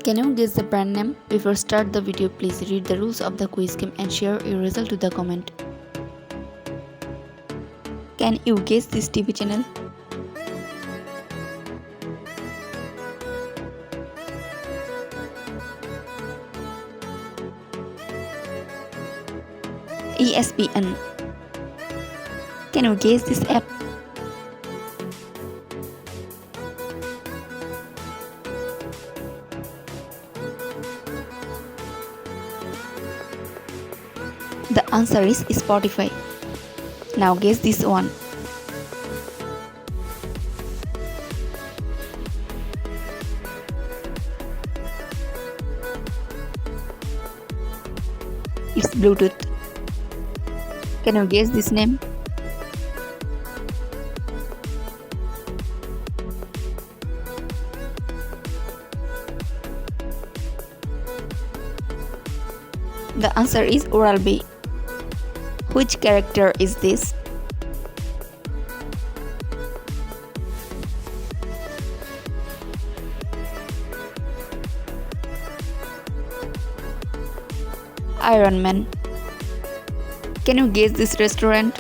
Can you guess the brand name? Before start the video, please read the rules of the quiz game and share your result to the comment. Can you guess this TV channel? ESPN. Can you guess this app? The answer is Spotify. Now guess this one. It's Bluetooth. Can you guess this name? The answer is Applebee. Which character is this? Ironman. Can you guess this restaurant?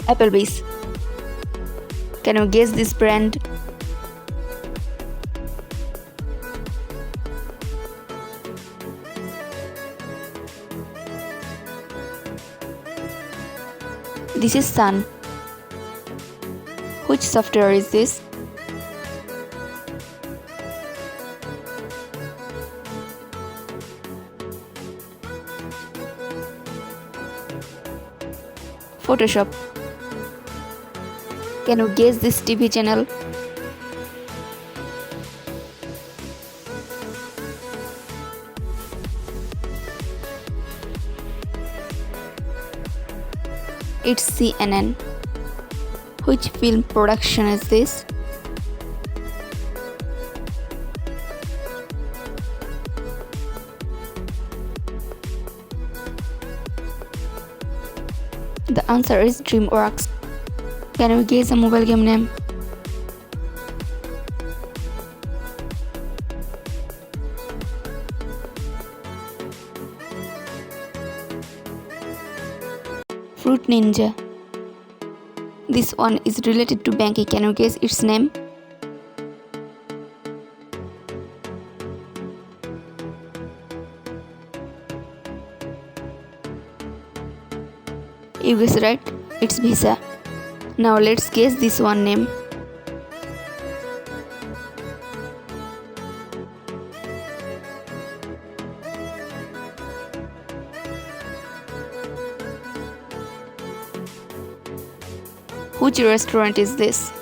Applebee's. Can you guess this brand? This is Sun. Which software is this? Photoshop. Can you guess this TV channel? It's CNN. Which film production is this? The answer is DreamWorks. Can you guess a mobile game name? Fruit Ninja. This one is related to banking. Can you guess its name? You guessed right, it's Visa. Now let's guess this one name. Which restaurant is this?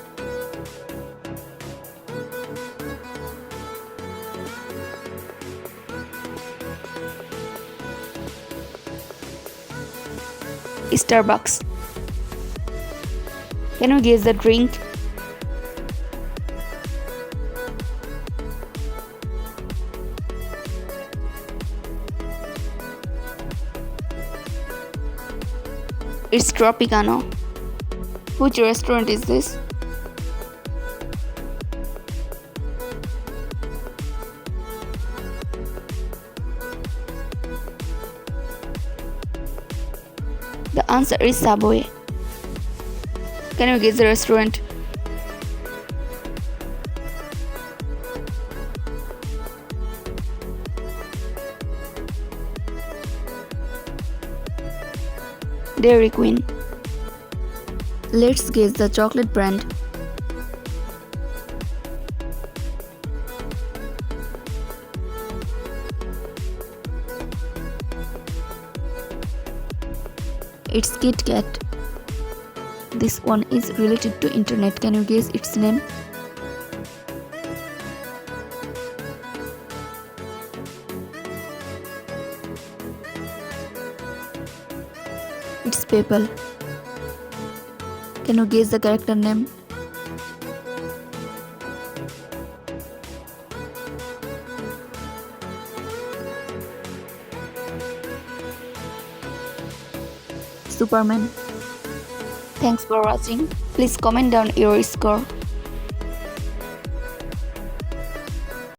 Starbucks. Can you guess the drink? It's Tropicana. Which restaurant is this? The answer is Subway. Can you guess the restaurant? Dairy Queen. Let's guess the chocolate brand. It's Kit Kat. This one is related to internet. Can you guess its name? It's PayPal. Can you guess the character name? Superman. Thanks for watching. Please comment down your score.